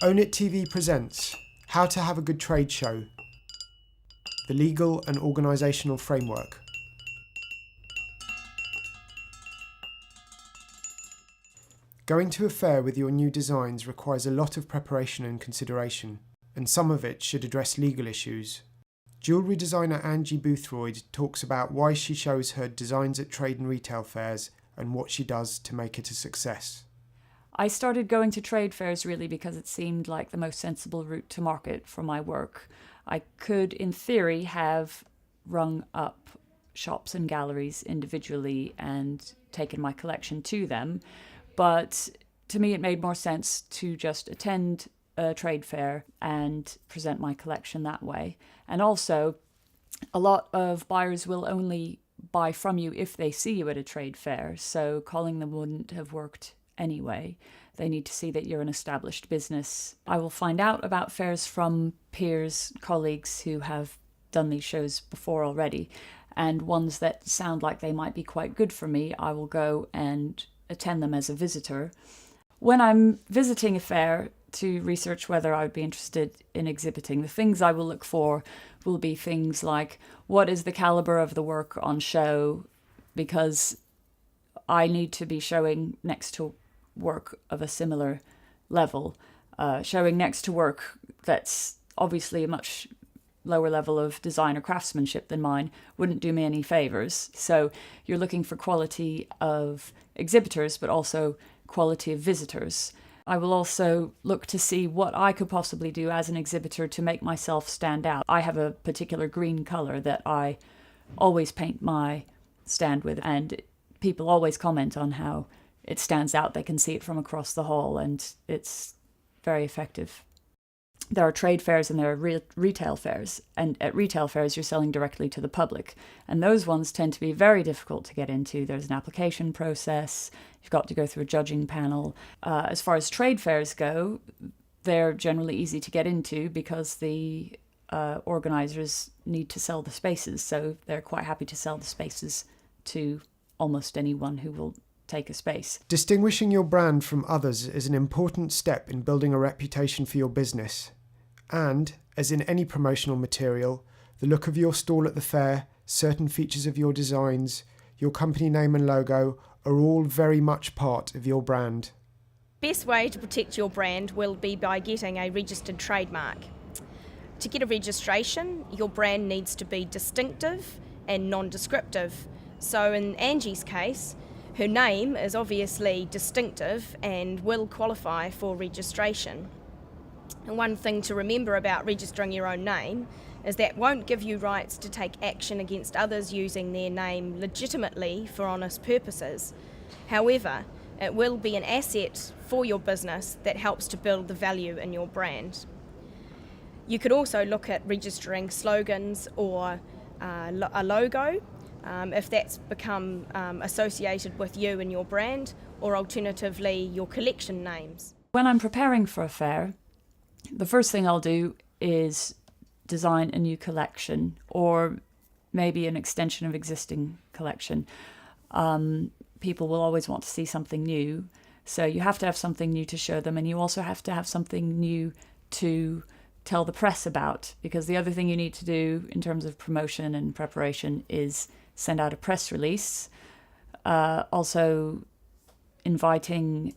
Own It TV presents How to Have a Good Trade Show, the legal and organisational framework. Going to a fair with your new designs requires a lot of preparation and consideration, and some of it should address legal issues. Jewellery designer Angie Boothroyd talks about why she shows her designs at trade and retail fairs and what she does to make it a success. I started going to trade fairs really because it seemed like the most sensible route to market for my work. I could, in theory, have rung up shops and galleries individually and taken my collection to them, but to me it made more sense to just attend a trade fair and present my collection that way. And also, a lot of buyers will only buy from you if they see you at a trade fair, so calling them wouldn't have worked anyway. They need to see that you're an established business. I will find out about fairs from peers, colleagues who have done these shows before already, and ones that sound like they might be quite good for me, I will go and attend them as a visitor. When I'm visiting a fair to research whether I would be interested in exhibiting, the things I will look for will be things like, what is the caliber of the work on show? Because I need to be showing next to work of a similar level. Showing next to work that's obviously a much lower level of design or craftsmanship than mine wouldn't do me any favours. So you're looking for quality of exhibitors, but also quality of visitors. I will also look to see what I could possibly do as an exhibitor to make myself stand out. I have a particular green colour that I always paint my stand with, and people always comment on how it stands out. They can see it from across the hall, and it's very effective. There are trade fairs and there are retail fairs, and at retail fairs you're selling directly to the public, and those ones tend to be very difficult to get into. There's an application process, you've got to go through a judging panel. As far as trade fairs go, they're generally easy to get into because the organisers need to sell the spaces, so they're quite happy to sell the spaces to almost anyone who will take a space. Distinguishing your brand from others is an important step in building a reputation for your business. And, as in any promotional material, the look of your stall at the fair, certain features of your designs, your company name and logo are all very much part of your brand. Best way to protect your brand will be by getting a registered trademark. To get a registration, your brand needs to be distinctive and non-descriptive. So in Angie's case, her name is obviously distinctive and will qualify for registration. And one thing to remember about registering your own name is that won't give you rights to take action against others using their name legitimately for honest purposes. However, it will be an asset for your business that helps to build the value in your brand. You could also look at registering slogans or a logo, if that's become associated with you and your brand, or alternatively your collection names. When I'm preparing for a fair, the first thing I'll do is design a new collection, or maybe an extension of existing collection. People will always want to see something new, so you have to have something new to show them, and you also have to have something new to tell the press about, because the other thing you need to do in terms of promotion and preparation is send out a press release. Also, inviting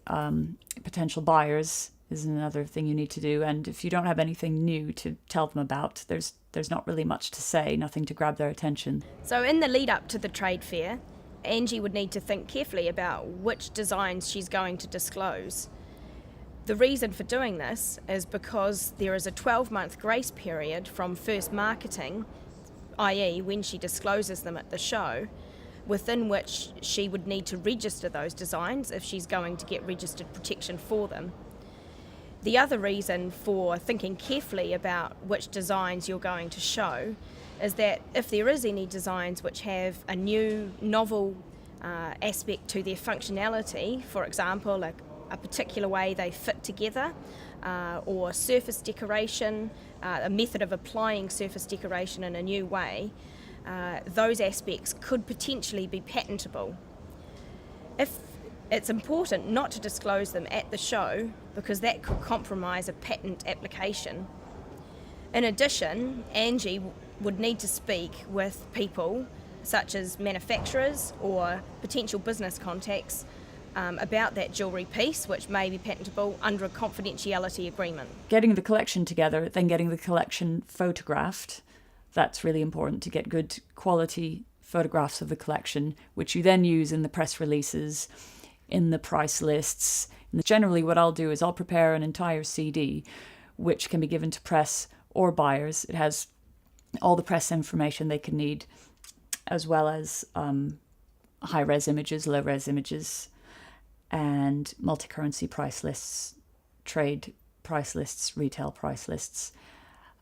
potential buyers is another thing you need to do. And if you don't have anything new to tell them about, there's not really much to say, nothing to grab their attention. So in the lead up to the trade fair, Angie would need to think carefully about which designs she's going to disclose. The reason for doing this is because there is a 12-month grace period from first marketing, i.e. when she discloses them at the show, within which she would need to register those designs if she's going to get registered protection for them. The other reason for thinking carefully about which designs you're going to show is that if there is any designs which have a new, novel aspect to their functionality, for example, a particular way they fit together, or surface decoration, a method of applying surface decoration in a new way, those aspects could potentially be patentable. If It's important not to disclose them at the show because that could compromise a patent application. In addition, Angie would need to speak with people such as manufacturers or potential business contacts about that jewellery piece, which may be patentable under a confidentiality agreement. Getting the collection together, then getting the collection photographed, that's really important to get good quality photographs of the collection, which you then use in the press releases, in the price lists. And generally what I'll do is I'll prepare an entire CD, which can be given to press or buyers. It has all the press information they can need, as well as high-res images, low-res images, and multi-currency price lists, trade price lists, retail price lists.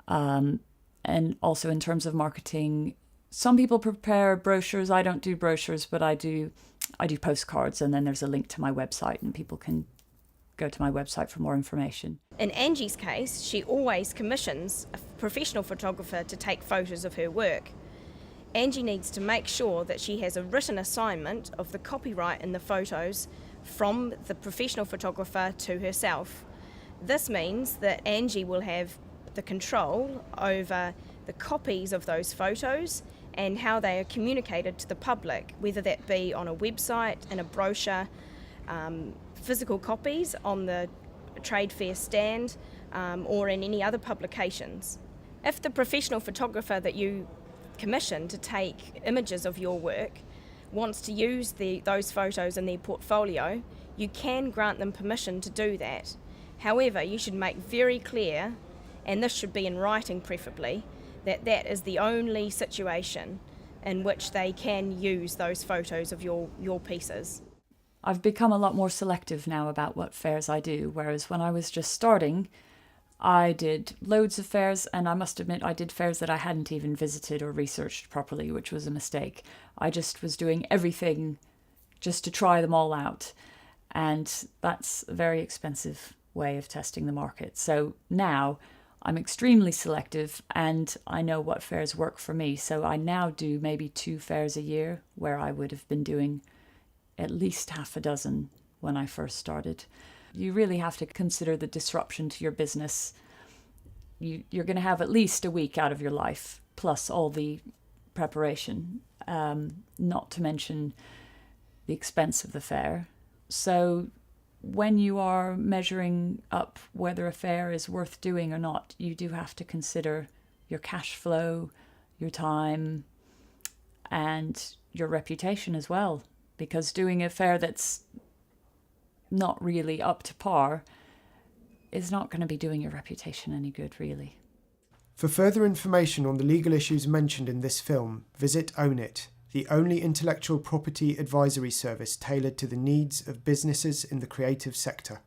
And also in terms of marketing, some people prepare brochures. I don't do brochures, but I do postcards, and then there's a link to my website and people can go to my website for more information. In Angie's case, she always commissions a professional photographer to take photos of her work. Angie needs to make sure that she has a written assignment of the copyright in the photos from the professional photographer to herself. This means that Angie will have the control over the copies of those photos and how they are communicated to the public, whether that be on a website, in a brochure, physical copies on the trade fair stand, or in any other publications. If the professional photographer that you commission to take images of your work wants to use those photos in their portfolio, you can grant them permission to do that. However, you should make very clear, and this should be in writing preferably, that that is the only situation in which they can use those photos of your pieces. I've become a lot more selective now about what fairs I do, whereas when I was just starting, I did loads of fairs, and I must admit I did fairs that I hadn't even visited or researched properly, which was a mistake. I just was doing everything just to try them all out, and that's a very expensive way of testing the market. So now I'm extremely selective, and I know what fairs work for me. So I now do maybe 2 fairs a year, where I would have been doing at least half a dozen when I first started. You really have to consider the disruption to your business. You're going to have at least a week out of your life, plus all the preparation, not to mention the expense of the fair. So when you are measuring up whether a fair is worth doing or not, you do have to consider your cash flow, your time, and your reputation as well. Because doing a fair that's not really up to par is not going to be doing your reputation any good, really. For further information on the legal issues mentioned in this film, visit Own It, the only intellectual property advisory service tailored to the needs of businesses in the creative sector.